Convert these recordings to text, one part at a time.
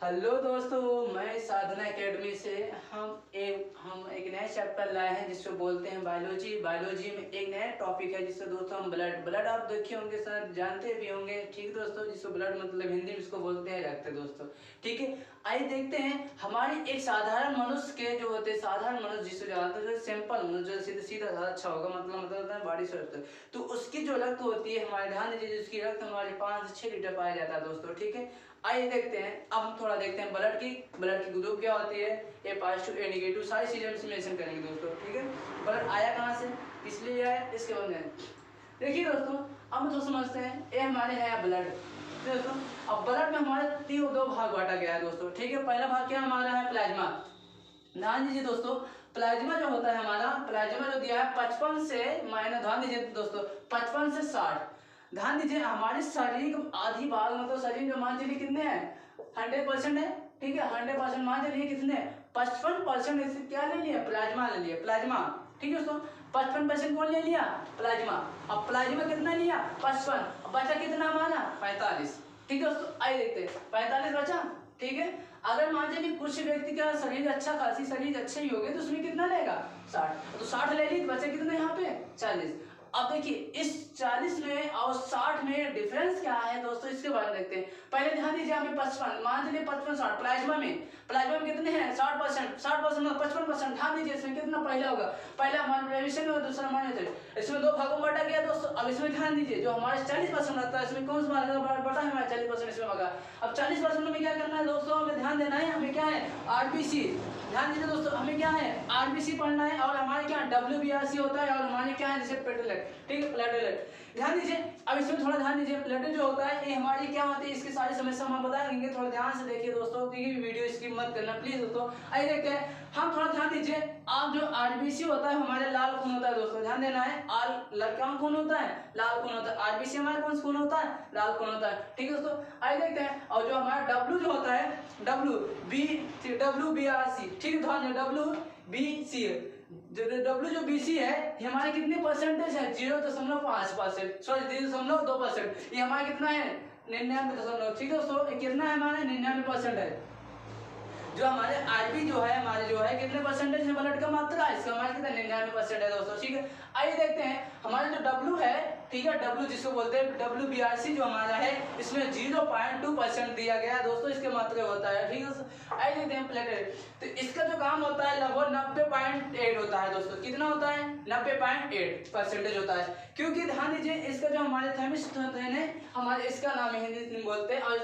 Hello दोस्तों, मैं साधना academy से हम एक नया चैप्टर लाए हैं जिसको बोलते हैं बायोलॉजी। बायोलॉजी में एक नया टॉपिक है जिससे दोस्तों हम ब्लड आप देखे होंगे, सर जानते भी होंगे। ठीक दोस्तों, जिसको ब्लड मतलब हिंदी में इसको बोलते हैं रक्त दोस्तों। ठीक है, आइए देखते हैं हमारे एक साधारण मनुष्य के जो होते हैं, साधारण मनुष्य जिसको जानते हैं सिंपल मनुष्य, सीधा सीधा अच्छा होगा मतलब बॉडी स्वस्थ, तो उसकी जो रक्त होती है हमारे ध्यान दीजिए, जिसकी रक्त हमारे 5 से 6 लीटर पाया जाता है दोस्तों। ठीक है, आइए देखते हैं। अब हम थोड़ा देखते हैं ब्लड की ग्रुप क्या होती है, ए पॉजिटिव ए नेगेटिव, सारी चीजें हम मेंशन करेंगे दोस्तों। ठीक है, ब्लड आया कहाँ से, इसलिए आया, इसके बाद में देखिए दोस्तों, अब हम तो समझते हैं ये हमारे है ब्लड। दोस्तों अब ब्लड में हमारे दो भाग बांटा गया है दोस्तों। ठीक है, पहला भाग क्या हमारा है, प्लाज्मा। ध्यान दीजिए दोस्तों, प्लाज्मा जो होता है हमारा, प्लाज्मा जो दिया है 55 से माइनस, ध्यान दीजिए दोस्तों 55 से 60। ध्यान दीजिए हमारे शरीर का आधी भाग मतलब शरीर जो मान चलिए कितने हैं, 100% है। ठीक है, 100% मान चलिए कितने, 55% इससे क्या ले लिया, प्लाज्मा ले लिया, प्लाज्मा। ठीक है दोस्तों, 55% कौन ले लिया, प्लाज्मा। अब प्लाज्मा कितना लिया, 55, बचा कितना हमारा, 45। ठीक है दोस्तों, आइए देखते हैं, 45 बचा। ठीक है, अगर मान चलिए कुछ व्यक्ति का शरीर अच्छा खासी शरीर अच्छे ही हो गए तो उसमें कितना लेगा, 60, तो 60 ले ली, तो बचे कितने यहाँ पे, 40। अब देखिए इस 40 में और 60 में डिफरेंस क्या है दोस्तों, इसके बारे में देखते हैं। पहले ध्यान दीजिए, हमें 55 मान चलिए 55 60 प्लाज्मा में कितने हैं, 60%, 60% 55%। ध्यान दीजिए इसमें कितना पहला होगा, पहला हमारे प्रेजेंटेशन में, दूसरा हमारे इसमें दो भागों में बांटा गया दोस्तों। अब इसमें ध्यान दीजिए, जो हमारे 40% रहता है इसमें कौन सा बटा है, हमारा 40% इसमें होगा। अब 40% में क्या करना है दोस्तों, हमें ध्यान देना है, हमें क्या है, आरबीसी। ध्यान दीजिए दोस्तों, हमें क्या है, आरबीसी पढ़ना है, और हमारे क्या डब्ल्यूबीआरसी होता है, और हमारे क्या है जैसे प्लेटलेट। ठीक है, प्लेटलेट ध्यान दीजिए। अब इसमें थोड़ा ध्यान दीजिए, प्लेटलेट जो होता है ये हमारी क्या होती है, इसकी सारी समस्या हम बताएंगे, थोड़ा ध्यान से देखिए दोस्तों। देखिए वीडियो स्किप मत करना प्लीज दोस्तों। आइए देखते हैं, हम थोड़ा ध्यान दीजिए। आप जो आरबीसी होता है हमारे लाल खून होता है दोस्तों, ध्यान देना है, कौन खून होता है, लाल खून होता है। आरबीसी हमारा कौन सा खून होता है, लाल खून होता है। ठीक है दोस्तों, आइए देखते हैं। और जो हमारा डब्ल्यू जो होता है, डब्ल्यूबीआरसी, ठीक है, ध्यान डब्ल्यूबीसी, डब्ल्यू जो बीसी है ये हमारे कितने परसेंटेज है, 0.5%, सॉरी 0.2%। ये हमारा कितना है, 99.। ठीक है दोस्तों, ये कितना है हमारा, 99% है। जो हमारे आरबी जो है हमारे जो है कितने परसेंटेज है ब्लड का मात्रा, इसका हमारे कितना 99% है दोस्तों। ठीक है, आइए देखते हैं हमारे जो डब्ल्यू है, ठीक है, डब्ल्यू जिसको बोलते हैं डब्ल्यूबीआरसी जो हमारा है, इसमें 0.2% दिया गया है दोस्तों, इसके मात्रा होता है। ठीक है, आइए देखते हैं प्लेटलेट, तो इसका जो काम होता है लगभग 90.8 होता है दोस्तों। कितना होता है, 90.8% होता है। क्योंकि ध्यान दीजिए इसका जो हमारे थर्मिस्ट होते हैं हमारे, इसका नाम हिंदी में बोलते हैं और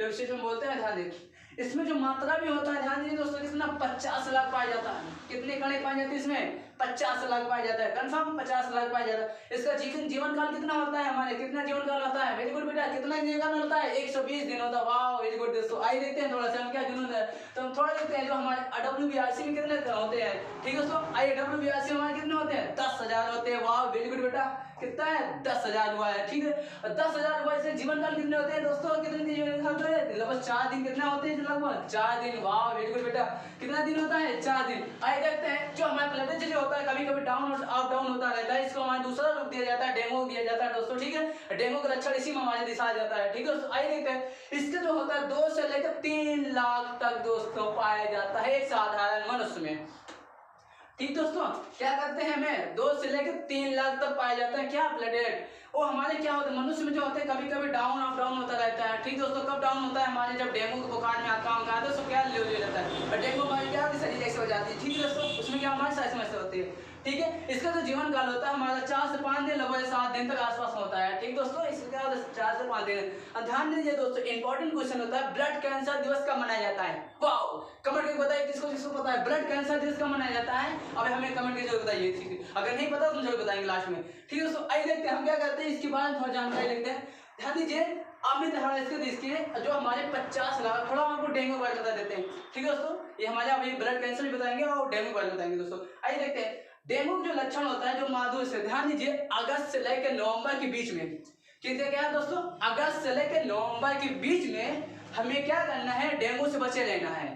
इसके में बोलते हैं। ध्यान दीजिए इसमें जो मात्रा भी होता है, ध्यान दीजिए दोस्तों, कितना 50 लाख पाया जाता है। कितने कणे पाए जाते हैं इसमें, 50 लाख पाया जाता है, कंफर्म 50 लाख पाया जाता है। इसका जीवन काल कितना होता है, हमारे कितना जीवन काल होता है, वेरी गुड बेटा, कितना जीवन काल होता है, 120 दिन होता है। वाह वेरी गुड दोस्तों, आइए देखते हैं थोड़ा सा हम क्या जुनून है, तो हम थोड़ा देखते हैं जो हमारे डब्ल्यूबीआरसी में कितने होते हैं। ठीक है दोस्तों, आइए डब्ल्यूबीआरसी हमारे कितने होते हैं, 10,000 होते हैं। वाह वेरी गुड बेटा, कितना है, 10,000 हुआ है। ठीक है, 10,000 हुआ, इससे जीवन काल कितने होते हैं दोस्तों, कितने जीवन काल होते हैं, लगभग 4 दिन। कितना होते हैं, लगभग 4 दिन। वाह वेरी गुड बेटा, कितना दिन होता है, 4 दिन। आइए देखते हैं जो हमारा प्लेटलेट जो होता है कभी कभी डाउन अप डाउन होता रहता है, इसको हमारा दूसरा रूप दिया जाता है, डेमो दिया जाता है दोस्तों। ठीक है, डेमो का लक्षण इसी में हमारे दिखाया जाता है। ठीक है दोस्तों, आइए देखते हैं इसका जो होता है 2 से लेकर 3 लाख तक दोस्तों पाया जाता है एक साधारण मनुष्य में। ठीक दोस्तों, क्या करते हैं हमें 2 से लेकर 3 लाख तक पाया जाता है क्या, प्लेटलेट। वो हमारे क्या होते हैं मनुष्य में जो होते हैं कभी कभी डाउन अप डाउन होता रहता है। ठीक दोस्तों, कब डाउन होता है, हमारे जब डेंगू बुखार में आता है तो क्या ले जाता है, और डेंगू हमारी क्या शरीर जैसे हो जाती है। ठीक है दोस्तों, उसमें क्या हमारी सारी समस्या होती है। ठीक है, इसका जो जीवन काल होता है हमारा 4 से 5 दिन, लगभग 7 दिन तक आसपास होता है। ठीक दोस्तों, इसका क्या होता है 4 से 5 दिन। ध्यान दीजिए दोस्तों, इंपॉर्टेंट क्वेश्चन होता है, ब्लड कैंसर दिवस कब मनाया जाता है। वाओ, कमेंट करके बताइए किसको किसको पता है ब्लड कैंसर दिवस कब मनाया जाता है। अब हमें कमेंट करके जरूर बताइए, ठीक है, अगर नहीं पता तो मुझे बताएंगे लास्ट में। ठीक है दोस्तों, आइए देखते हैं हम क्या करते हैं, इसके बारे में थोड़ा जानकारी लेते हैं। ध्यान दीजिए, इसके जो हमारे 50 लाख, थोड़ा आपको डेंगू के बारे में बता देते हैं। ठीक है दोस्तों, ये हमारे अभी ब्लड कैंसर भी बताएंगे और डेंगू के बारे में बताएंगे दोस्तों। आइए देखते हैं डेंगू का जो लक्षण होता है, जो माधुर से, ध्यान दीजिए अगस्त से लेकर नवंबर के बीच में, कितने क्या है दोस्तों, अगस्त से लेकर नवंबर के बीच में हमें क्या करना है, डेंगू से बचे रहना है।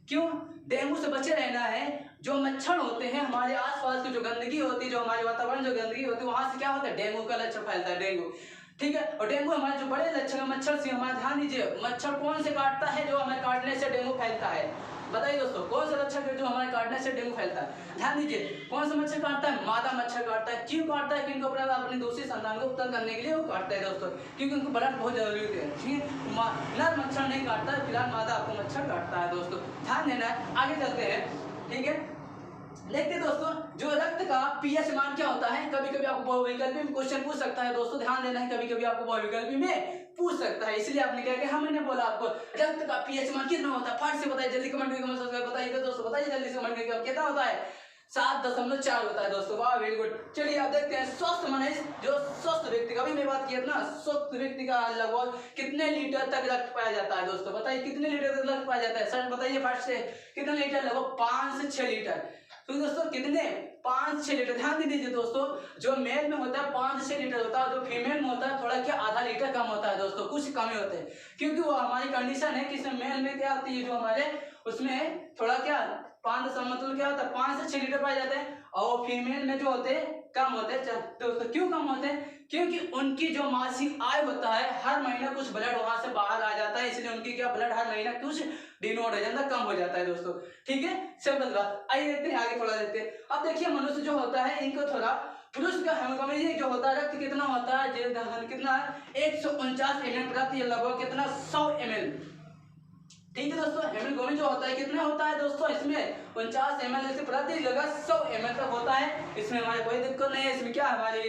क्यों डेंगू से बचे रहना है, जो मच्छर होते हैं हमारे आसपास की जो गंदगी होती है, जो हमारे वातावरण जो गंदगी होती है, वहां से क्या होता है, डेंगू का लक्षण फैलता है। डेंगू ठीक है। और डेंगू हमारे जो बड़े लक्षण है मच्छर से, हमारा ध्यान दीजिए, मच्छर कौन से काटता है जो हमें काटने से डेंगू फैलता है? बताइए दोस्तों, कौन सा मच्छर है जो हमारे काटने से डेंगू फैलता है? ध्यान दीजिए, कौन सा मच्छर काटता है? मादा मच्छर काटता है। क्यों काटता है? क्योंकि अपनी दूसरी संतान को उत्पन्न करने के लिए वो काटता है दोस्तों, क्योंकि उनको ब्लड बहुत जरूरी होती है। ठीक है, नर मच्छर नहीं काटता है, फिलहाल मादा आपको मच्छर काटता है दोस्तों, ध्यान देना है। आगे चलते हैं, ठीक है। देखते हैं दोस्तों, जो रक्त का पीएच मान क्या होता है? कभी कभी आपको बहुविकल्पी में क्वेश्चन पूछ सकता है दोस्तों, ध्यान देना है, कभी कभी आपको बहुविकल्पी में पूछ सकता है, इसलिए आपने क्या किया, मैंने बोला आपको रक्त का पीएच मान कितना होता है, फट से बताइए, जल्दी कमेंट करके बताइए दोस्तों, बताइए जल्दी से कमेंट करके कितना होता है? 7.4 होता है दोस्तों। वाह, वेरी गुड। चलिए आप देखते हैं, स्वस्थ मनुष्य, जो स्वस्थ व्यक्ति का भी मैं बात किया था ना, स्वस्थ व्यक्ति का लगभग कितने लीटर तक रक्त पाया जाता है दोस्तों? बताइए कितने लीटर तक रक्त पाया जाता है? सर बताइए फट से, कितने लीटर? लगभग 5 से 6 लीटर। तो दोस्तों कितने? 5 से 6 लीटर। ध्यान दीजिए दोस्तों, जो मेल में होता है 5 से 6 लीटर होता है, जो फीमेल में होता है थोड़ा क्या आधा लीटर कम होता है दोस्तों, कुछ कम ही होते हैं, क्योंकि वो हमारी कंडीशन है कि मेल में क्या होती है, जो हमारे उसमें थोड़ा क्या 5 मतलब क्या होता है 5 से 6 लीटर पाए जाते हैं, और फीमेल में जो होते हैं कम होते हैं दोस्तों। क्यों कम होते हैं? क्योंकि उनकी जो मासिक आय होता है, हर महीना कुछ ब्लड वहां से बाहर आ जाता है, इसलिए उनकी क्या ब्लड हर महीना कुछ डिनोट हो जाता है, कम हो जाता है दोस्तों। ठीक है, सिंपल बात। आइए देखते हैं आगे, थोड़ा देखते हैं। अब देखिए, मनुष्य जो होता है, इनको थोड़ा पुरुष का हेमोग्लोबिन जो होता है, रक्त कितना होता है, कितना है 149 ml प्रति, लगभग कितना 100 ml। ठीक है दोस्तों, हेमोग्लोबिन जो होता है कितना होता है दोस्तों, इसमें 49 ml से प्रति जगह 100 ml तक होता है। इसमें हमारे कोई दिक्कत नहीं है, इसमें क्या हमारे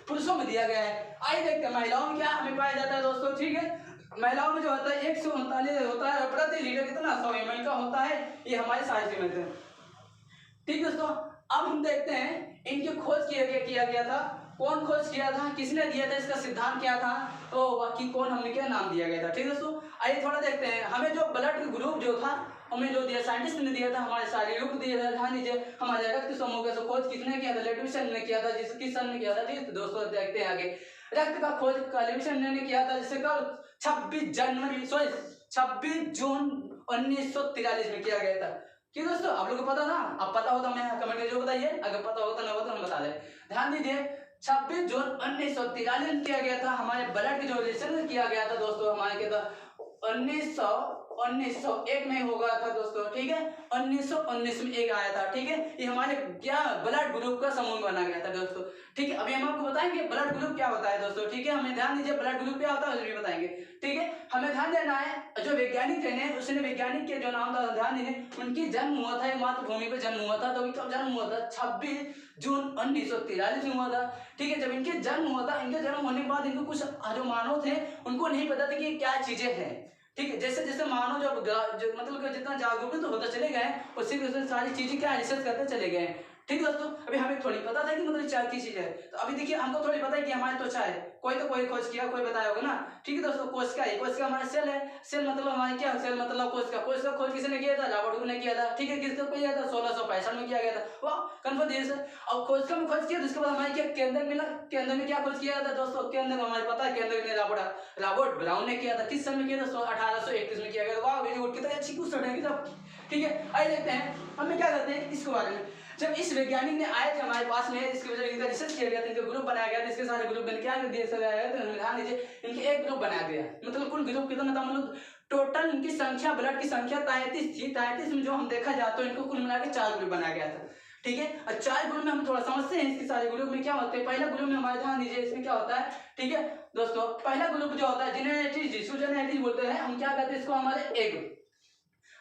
पुरुषों में दिया गया है। आइए देखते हैं महिलाओं में क्या हमें पाया जाता है दोस्तों। ठीक है, महिलाओं में जो होता है 139 होता है, प्रति लीटर कितना 100 ml का होता है, ये हमारे साइज में मिलते हैं। ठीक दोस्तों, अब हम देखते हैं इनकी खोज किया गया था, कौन खोज किया था, किसने दिया था, इसका सिद्धांत क्या था, तो बाकी कौन, हमने क्या नाम दिया गया था। ठीक है दोस्तों, आइए थोड़ा देखते हैं। हमें जो ब्लड ग्रुप जो था, हमें जो दिया साइंटिस्ट ने दिया था, हमारे सारे लोग दिया था। ध्यान दीजिए, हमारे रक्त समूह का खोज किसने किया था? लेविसन ने किया था, जिस किस सन ने किया था। ठीक दोस्तों, देखते हैं आगे। रक्त का खोज लेविसन ने किया था, जिससे कब 26 जून 1943 में किया गया था। क्यों दोस्तों, आप लोगों को पता था? अब पता हो तो हमें कमेंट करके बताइए, अगर पता हो तो ना हो तो हम बता दें। ध्यान दीजिए, 26 जून 1943 में किया गया था। हमारे ब्लड के जो रिलेशन किया गया था दोस्तों, हमारे के 1901 में होगा था दोस्तों। ठीक है, 1919 में एक आया था। ठीक है, ये हमारे क्या ब्लड ग्रुप का समूह बना गया था दोस्तों। ठीक है, अभी हम आपको बताएंगे ब्लड ग्रुप क्या होता है दोस्तों। ठीक है, हमें ध्यान दीजिए, ब्लड ग्रुप क्या होता है उसमें बताएंगे। ठीक है, हमें ध्यान देना है, जो वैज्ञानिक थे उसने वैज्ञानिक के जो नाम था, ध्यान दीजिए, उनकी जन्म हुआ था, मातृभूमि पे जन्म हुआ था। तो कब जन्म हुआ था? 26 जून 1943 में हुआ था। ठीक है, जब इनके जन्म हुआ था, इनके जन्म होने के बाद इनको कुछ जो मानव थे उनको नहीं पता था कि क्या चीजें हैं। ठीक है, जैसे जैसे मानव जो मतलब जितना जागरूक होता चले गए, उससे सारी चीजें क्या रिसर्च करते चले गए। ठीक है दोस्तों, अभी हमें थोड़ी पता था कि मतलब क्या की चीज है, तो अभी देखिए हमको थोड़ी पता है कि हमारी त्वचा है, कोई तो कोई खोज किया, कोई बताया होगा ना। ठीक है दोस्तों, कोशिका है, कोशिका हमारा सेल है, सेल मतलब हमारी क्या, सेल मतलब कोशिका। कोशिका खोज किसने किया था? रॉबर्ट ने किया था। ठीक है, किसने किया था? 1665 में किया गया था। वाह, कन्फर्म दिए सर। अब कोशिका में खोज किया, उसके बाद हमारे क्या केंद्र मिला, केंद्र में क्या खोज किया था दोस्तों? केंद्र हमारे पता है, केंद्र में रॉबर्ट ब्राउन ने किया था। किस सन में किया था? 1831 में किया गया था। वाह, वेरी गुड, कितनी अच्छी क्वेश्चन है सब। ठीक है, आइए देखते हैं हमें क्या करते हैं इसके बारे में। जब इस वैज्ञानिक ने आए थे हमारे पास में, इसके वजह इनका रिसर्च किया गया था, इनका ग्रुप बनाया गया था, इसके सारे ग्रुप क्या दिए गया था, ध्यान दीजिए, इनके एक ग्रुप बनाया गया। मतलब कुल ग्रुप कितना था, मतलब टोटल इनकी संख्या, ब्लड की संख्या 33 थी। 33 में जो हम देखा जाए तो इनको कुल मिला के 4 ग्रुप बनाया गया था। ठीक है, और 4 ग्रुप में हम थोड़ा समझते हैं इसके सारे ग्रुप में क्या होते हैं। पहला ग्रुप में हमारे ध्यान दीजिए, इसमें क्या होता है। ठीक है दोस्तों, पहला ग्रुप जो होता है जेनेटिक बोलते हैं हम, क्या कहते हैं इसको, हमारे ए ग्रुप।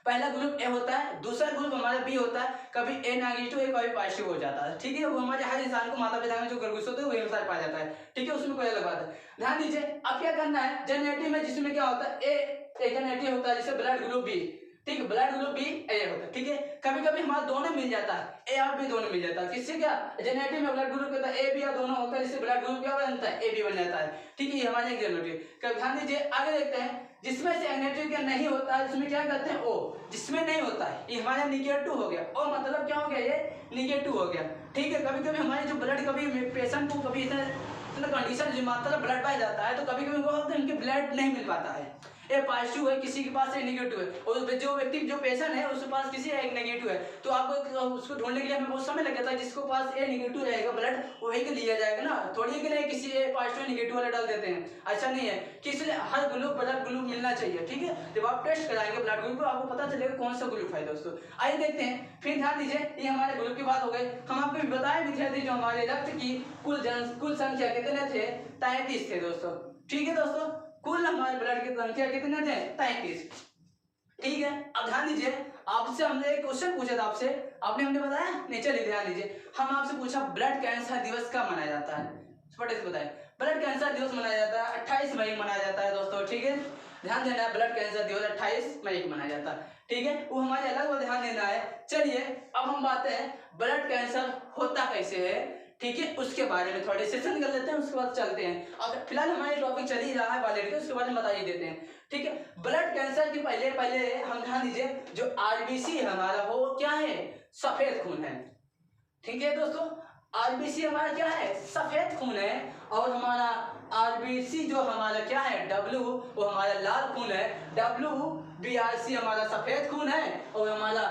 पहला ग्रुप ए होता है, दूसरा ग्रुप हमारा बी होता है। कभी ए नेगेटिव है, कभी पॉजिटिव हो जाता है। ठीक है, वो हमारे हर इंसान को माता पिता में जो गर्भुष होते हैं वही अनुसार पाया जाता है। ठीक है, उसमें कोई अलग बात है। ध्यान दीजिए, अब क्या करना है, जेनेटिव में जिसमें क्या होता है, ए जेनेटिव होता है, जैसे ब्लड ग्रुप बी। ठीक है, ब्लड ग्रुप बी ए होता है। ठीक है, कभी कभी हमारा दोनों मिल जाता है, ए और बी दोनों मिल जाता है। किससे क्या, जेनेटिव में ब्लड ग्रुप होता है ए बी या दोनों होता है, जिससे ब्लड ग्रुप क्या बनता है, ए बी बन जाता है। ठीक है, ये हमारे जेनेटिव। ध्यान दीजिए, आगे देखते हैं, जिसमें से नेगेटिव क्या नहीं होता है, इसमें क्या करते हैं, ओ। जिसमें नहीं होता है, ये हमारा निगेटिव हो गया। ओ मतलब क्या हो गया, ये निगेटिव हो गया। ठीक है, कभी कभी हमारे जो ब्लड, कभी पेशेंट को कभी इतना कंडीशन जो मात्रा ब्लड पाया जाता है, तो कभी कभी वो होता है उनके ब्लड नहीं मिल पाता है। ए पॉजिटिव है, किसी के पास ए नेगेटिव है, और जो व्यक्ति जो पेशेंट है उसके पास किसी एक नेगेटिव है, तो आपको उसको ढूंढने के लिए हमें बहुत समय लग जाता है। जिसको पास ए नेगेटिव रहेगा ब्लड वही के लिया जाएगा ना, थोड़ी के लिए किसी ए पॉजिटिव नेगेटिव वाला डाल देते हैं, ऐसा नहीं है कि इसलिए हर ग्रुप ब्लड ग्रुप मिलना चाहिए। ठीक है, जब आप टेस्ट कराएंगे ब्लड ग्रुप को आपको पता चलेगा कौन सा ग्रुप है दोस्तों। आइए देखते हैं, फिर ध्यान दीजिए, ये हमारे ग्रुप की बात हो गई। हम आपको बताए भी थे जो हमारे रक्त की कुल संख्या कितने थे, 33 थे दोस्तों। ठीक है दोस्तों, कुल हमारे ब्लड की संख्या कितने थे, 33। ठीक है, अब ध्यान दीजिए, आपसे हमने एक क्वेश्चन पूछा था, आपसे आपने हमने बताया नहीं, चलिए ध्यान दीजिए, हम आपसे पूछा ब्लड कैंसर दिवस कब मनाया जाता है, फटे से बताएं। ब्लड कैंसर दिवस मनाया जाता है 28 मई मनाया जाता है दोस्तों। ठीक है, ध्यान देना है, ब्लड कैंसर दिवस 28 मई को मनाया जाता है। ठीक है, वो हमारे अलग वो ध्यान देना है। चलिए अब हम बात है ब्लड कैंसर होता कैसे है, ठीक है, उसके बारे में थोड़े सेशन कर लेते हैं, उसके बाद चलते हैं। अब फिलहाल हमारे टॉपिक चल ही रहा है वायलेट, उसके बारे में बता ही देते हैं। ठीक है, ब्लड कैंसर के पहले हम ध्यान दीजिए, जो आरबीसी है हमारा वो क्या है, सफेद खून है। ठीक है दोस्तों, आरबीसी हमारा क्या है, सफेद खून है, और हमारा आरबीसी जो हमारा क्या है, डब्ल्यू, वो हमारा लाल खून है। WBRC हमारा सफेद खून है, और हमारा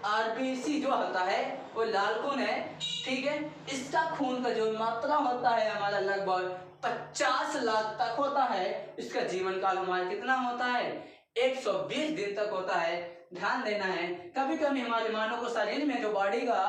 आरबीसी जो होता है वो लाल खून है। ठीक है, इसका खून का जो मात्रा होता है हमारा लगभग 50 लाख तक होता है। इसका जीवन काल हमारा कितना होता है, 120 दिन तक होता है। ध्यान देना है, कभी कभी हमारे मानव को शरीर में जो बॉडी का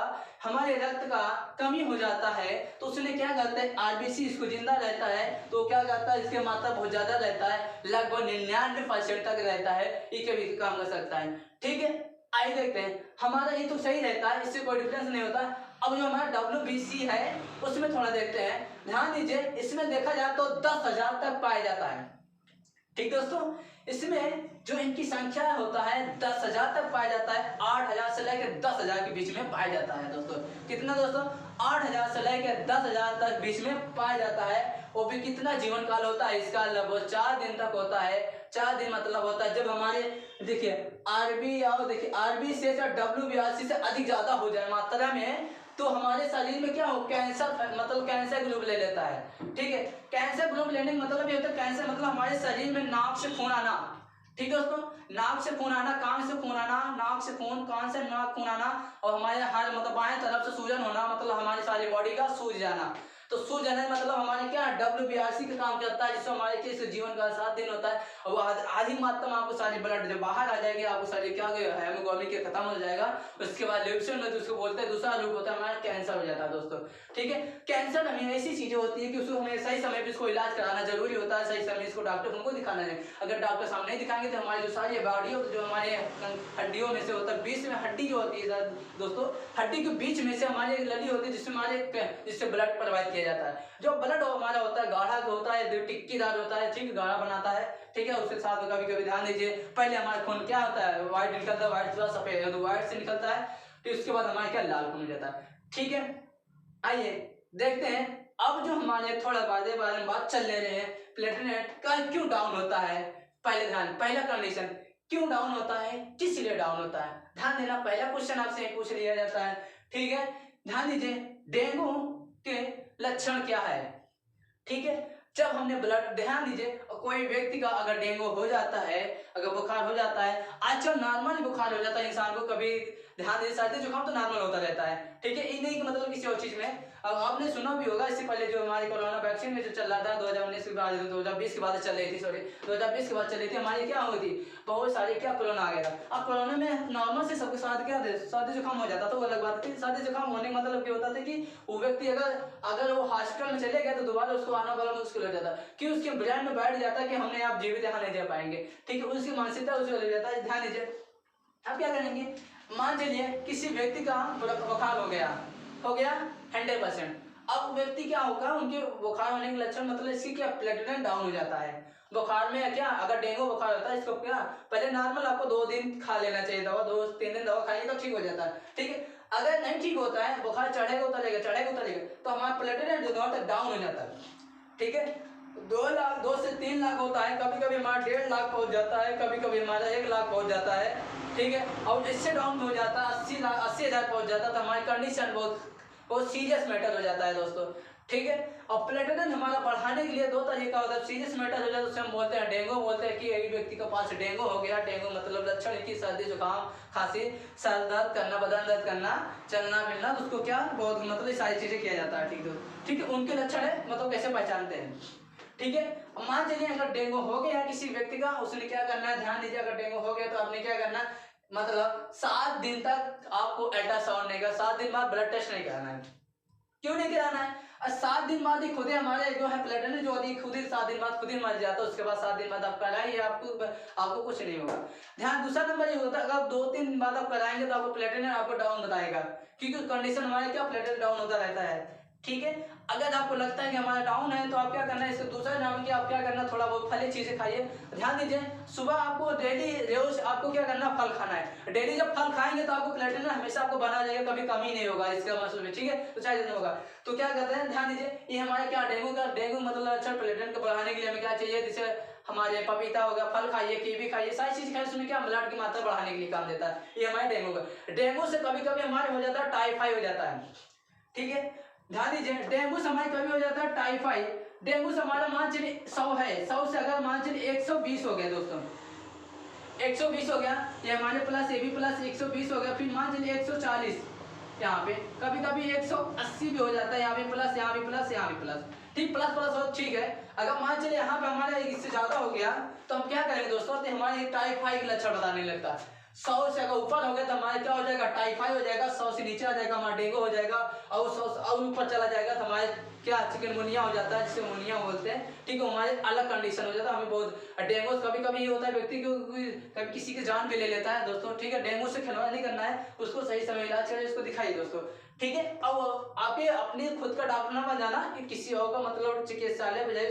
हमारे रक्त का कमी हो जाता है, तो उसने क्या करता है, आरबीसी इसको जिंदा रहता है, तो क्या करता है, इसकी मात्रा बहुत ज्यादा रहता है, लगभग 99% तक रहता है, ये कभी काम कर सकता है। ठीक है, आइए देखते हैं, हमारा ये तो सही रहता है, इससे कोई डिफरेंस नहीं होता। अब जो हमारा WBC है उसमें थोड़ा देखते हैं, ध्यान दीजिए, इसमें देखा जाए तो 10,000 तक पाया जाता है। ठीक दोस्तों, इसमें जो इनकी संख्या होता है 10,000 तक पाया जाता है, 8,000 से लेकर 10,000 के बीच में पाया जाता है दोस्तों। कितना दोस्तों, 8,000 से लेकर 10,000 तक बीच में पाया जाता है। वो भी कितना जीवन काल होता है इसका, लगभग 4 दिन तक होता है। 4 दिन मतलब होता है जब हमारे देखिए आरबी से WBRC से अधिक ज्यादा हो जाए मात्रा में, तो हमारे शरीर में क्या हो, कैंसर मतलब कैंसर ग्रुप ले लेता है। ठीक है, कैंसर ग्रुप लेने का मतलब ये होता है, कैंसर मतलब हमारे शरीर में नाक से खून आना। ठीक है दोस्तों, नाक से खून आना, कान से खून आना, नाक से खून, कान से नाक खून आना, और हमारे हर मतलब बाएं तरफ से सूजन होना, मतलब हमारी सारी बॉडी का सूज जाना। तो सूज जाने मतलब हमारे क्या WBRC का काम करता है, जिससे हमारे केस जीवन का 7 दिन होता है, और आधी मात्रा में आपको सारी ब्लड जब बाहर आ जाएगी, आपको सारी क्या हेमोग्लोबिन के खत्म हो जाएगा। उसके बाद ल्यूकेमिया में उसको बोलते हैं, दूसरा रूप होता है हमारा कैंसर हो जाता है दोस्तों। ठीक है, कैंसर हमें ऐसी चीजें होती है कि उसको हमें सही समय पे इसको इलाज कराना जरूरी होता है, सही समय इसको डॉक्टर हमको दिखाना है। अगर डॉक्टर साहब नहीं दिखाएंगे तो हमारी जो सारी बॉडी जो हमारे हड्डियों में से होता है, बीच में हड्डी जो होती है दोस्तों, हड्डी के बीच में से हमारी एक लड़ी होती है जिससे ब्लड प्रवाहित किया जाता है। जो ब्लड हमारा होता है गाढ़ा होता है, टिक्कीदार होता है, ठीक गाढ़ा बनाता है। ठीक है, उसके साथ कभी कभी ध्यान दीजिए, पहले हमारा खून क्या होता है, व्हाइट निकलता है, व्हाइट थोड़ा सफेद व्हाइट से निकलता है, फिर उसके बाद हमारा क्या लाल खून हो जाता है। ठीक है, आइए देखते हैं, अब जो हमारे थोड़ा बारे में बात चल ले रहे हैं, प्लेटलेट का क्यों डाउन होता है। पहला कंडीशन, क्यों डाउन होता है, किस लिए डाउन होता है, ध्यान देना। पहला क्वेश्चन आपसे पूछ लिया जाता है। ठीक है, ध्यान दीजिए, डेंगू के लक्षण क्या है। ठीक है, जब हमने ब्लड, ध्यान दीजिए, कोई व्यक्ति का अगर डेंगू हो जाता है, अगर बुखार हो जाता है, आजकल नॉर्मल बुखार हो जाता है इंसान को, कभी ध्यान दीजिए सर्दी जुकाम तो नॉर्मल होता रहता है। ठीक है, ये नहीं कि मतलब किसी और चीज में। अब आपने सुना भी होगा, इससे पहले जो हमारी कोरोना वैक्सीन में जो चल रहा था 2019 के बाद, 2020 के बाद चल रही थी, 2020 के बाद चल रही थी, हमारी क्या हुई थी, बहुत सारी क्या कोरोना आ गया था। अब कोरोना में नॉर्मल से सबके साथ क्या थे, सर्दी जुकाम हो जाता था, वो अलग बात थी। सर्दी जुकाम होने का मतलब क्या होता था कि वो व्यक्ति अगर वो हॉस्पिटल में चले गए तो दोबारा उसको आना वाला मुश्किल हो जाता, कि उसके ब्रेन में बैठ जाता कि हमने आप जीवित यहाँ नहीं जा पाएंगे। ठीक है, उसकी मानसिकता उसको लग जाता है। ध्यान दीजिए, अब क्या करेंगे, मान चलिए किसी व्यक्ति का बुखार हो गया 100%। अब व्यक्ति क्या होगा, उनके बुखार होने के लक्षण मतलब इसकी क्या, प्लेटलेट डाउन हो जाता है। बुखार में क्या, अगर डेंगू बुखार होता है, इसको क्या पहले नॉर्मल आपको 2 दिन खा लेना चाहिए दवा, 2-3 दिन दवा खाइए तो ठीक हो जाता है। ठीक है, अगर नहीं ठीक होता है, बुखार चढ़ेगा उतरेगा तो हमारा प्लेटलेट जो है डाउन हो जाता है। ठीक है, 2 से 3 लाख होता है, कभी कभी हमारा 1.5 लाख पहुंच जाता है, कभी कभी हमारा 1 लाख पहुंच जाता है। ठीक है, और इससे डाउन हो जाता है 80,000 पहुंच जाता है, तो हमारी कंडीशन बहुत सीरियस मैटर हो जाता है दोस्तों। ठीक है। और प्लेटलेट हमारा बढ़ाने के लिए दो तरीका होता है। सीरियस मैटर हो जाए तो उसे हम बोलते हैं डेंगू, बोलते हैं कि एक व्यक्ति के पास डेंगू हो गया। डेंगू मतलब लक्षण की सर्दी जुकाम खांसी, सर दर्द करना, बदन दर्द करना, चलना फिरना, तो उसको क्या बहुत मतलब सारी चीजें किया जाता है। ठीक है, उनके लक्षण है, मतलब कैसे पहचानते हैं। ठीक है, अब मान चलिए अगर डेंगू हो गया किसी व्यक्ति का, उसने क्या करना है, ध्यान दीजिए, अगर डेंगू हो गया तो आपने क्या करना है, मतलब 7 दिन तक आपको अल्ट्रासाउंड नहीं करना, 7 दिन बाद ब्लड टेस्ट नहीं कराना है। क्यों नहीं कराना है? 7 दिन बाद ही खुद ही हमारे जो है प्लेटलेट जो होती है खुद ही 7 दिन बाद खुद ही मर जाता है। उसके बाद 7 दिन बाद आप कराइए, आपको कुछ नहीं होगा। ध्यान दूसरा नंबर ये होता है, अगर 2-3 दिन बाद आप कराएंगे तो आपको प्लेटलेट आपको डाउन बताएगा, क्योंकि कंडीशन हमारे क्या प्लेटलेट डाउन होता रहता है। ठीक है, अगर आपको लगता है कि हमारा डाउन है तो आप क्या करना है, इसके दूसरा नाम की आप क्या करना, थोड़ा बहुत फली चीजें खाइए। ध्यान दीजिए, सुबह आपको डेली रोज आपको क्या करना, फल खाना है। डेली जब फल खाएंगे तो आपको प्लेटलेट हमेशा आपको बना रहेगा, कभी कमी नहीं होगा इसका महसूस में। ठीक है, तो चाहे जितना होगा तो क्या करते हैं, ध्यान दीजिए, ये हमारे क्या डेंगू मतलब अच्छा प्लेटलेट को बढ़ाने के लिए हमें क्या चाहिए, जैसे हमारे पपीता हो गया, फल खाइए, कीवी खाइए, सारी चीज खाइए, उसमें क्या ब्लड की मात्रा बढ़ाने के लिए काम देता है। ये हमारे डेंगू का। डेंगू से कभी कभी हमारे हो जाता है टाइफाइड हो जाता है। ठीक है, ध्यान दीजिए, डेंगू से हमारे कभी हो जाता है टाइफाइड। डेंगू से हमारा मान चलिए 100 है, 100 से अगर मान चलिए 120 हो गया दोस्तों, 120 हो गया, ये हमारे प्लस, ये भी प्लस 120 हो गया, फिर मान चलिए 140, यहाँ पे कभी कभी 180 भी हो जाता है, यहाँ पे प्लस, यहाँ भी प्लस, यहाँ भी प्लस। ठीक, प्लस प्लस हो, ठीक है। अगर मान चलिए यहाँ पे हमारा इससे ज्यादा हो गया तो हम क्या करेंगे दोस्तों, तो हमारे टाइफाइड के लक्षण बताने लगता है। 100 से अगर ऊपर हो गया तो हमारे क्या हो जाएगा, टाइफाइड हो जाएगा। 100 से नीचे आ जाएगा हमारा डेंगू हो जाएगा, और 100 से और ऊपर चला जाएगा तो हमारे क्या चिकनगुनिया हो जाता है, जिसे मुनिया बोलते हैं। ठीक है, हमारे अलग कंडीशन हो जाता है। हमें बहुत डेंगू कभी कभी ये होता है व्यक्ति को कभी किसी की जान भी ले लेता है दोस्तों। ठीक है, डेंगू से खिलवाड़ नहीं करना है, उसको सही समय इलाज करें, उसको दिखाइए दोस्तों। ठीक है, अब आपके अपने खुद का डॉक्टर ना बन जाना कि किसी और का मतलब चिकित्सालय बजाय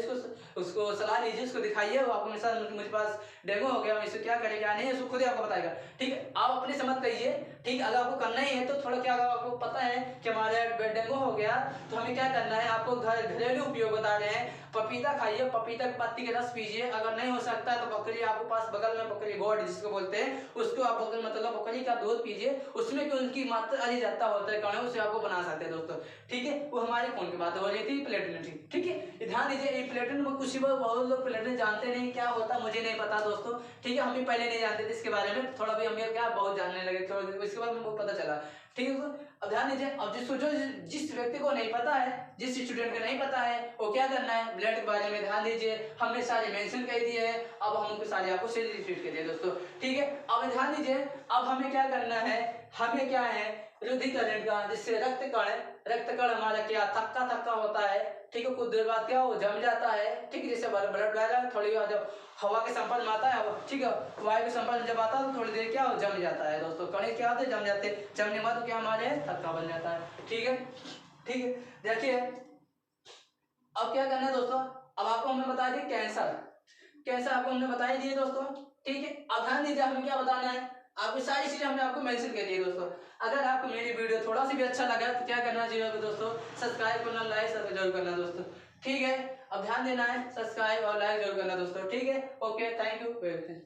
उसको सलाह लीजिए, उसको दिखाइए। वो आपको मेरे मुझे पास डेंगू हो गया, मैं इसको क्या करें क्या नहीं, उसको खुद ही आपको बताएगा। ठीक है, आप अपने से मत कहिए। ठीक, अगर आपको करना ही है तो थोड़ा क्या, अगर आपको पता है कि हमारे डेंगू हो गया तो हमें क्या करना है, आपको घरेलू उपयोग बता रहे हैं। पपीता खाइए, पपीता की पत्ती के रस पीजिए, अगर नहीं हो सकता तो बकरी आपके पास बगल में बकरी गोड जिसको बोलते हैं, उसको आप मतलब बकरी का दूध पीजिए, उसमें क्यों उनकी मात्रा अधिक जाता होता है, कारण उसे आपको बना सकते हैं दोस्तों। ठीक है, वो हमारे कौन की बात हो रही थी, प्लेटलेट। ठीक है, ध्यान दीजिए, ये प्लेटलेट में कुछ बहुत लोग प्लेटलेट जानते नहीं क्या होता, मुझे नहीं पता दोस्तों। ठीक है, हम भी पहले नहीं जानते थे इसके बारे में, थोड़ा भी हमें क्या बहुत जानने लगे, थोड़ा इसके बाद हमको पता चला। ठीक है, अब ध्यान दीजिए, अब जिस व्यक्ति को नहीं पता है, जिस स्टूडेंट को नहीं पता है, वो क्या करना है, ब्लड के बारे में ध्यान दीजिए, हमने सारे मेंशन कर दिए हैं, अब हम उनको सारे आपको से रिपीट कर दिए दोस्तों। ठीक है, अब ध्यान दीजिए, अब हमें क्या करना है, हमें क्या है, रुधिरीकरण का, जिससे रक्त कण हमारा क्या थक्का थक्का होता है। ठीक है, कुछ देर बाद क्या वो जम जाता है। ठीक है, जैसे ब्लड प्रेशर थोड़ी जब हवा के संपर्क में आता है, ठीक है, वायु के संपर्क में जब आता है तो थोड़ी देर क्या हो जम जाता है दोस्तों, कण क्या होते हैं, जम जाते हैं, जमने के बाद क्या हमारे थक्का बन जाता है। ठीक है, ठीक है, देखिए अब क्या करना है दोस्तों, अब आपको हमने बता दिया कैंसर आपको हमने बता ही दिए दोस्तों। ठीक है, अब ध्यान दीजिए, हमें क्या बताना है, आपकी सारी चीजें हमने आपको मेंशन कर दी है दोस्तों। अगर आपको मेरी वीडियो थोड़ा सा भी अच्छा लगा तो क्या करना चाहिए दोस्तों, सब्सक्राइब करना, लाइक जरूर करना दोस्तों। ठीक है, अब ध्यान देना है, सब्सक्राइब और लाइक जरूर करना दोस्तों। ठीक है, ओके, थैंक यू, वेलकम।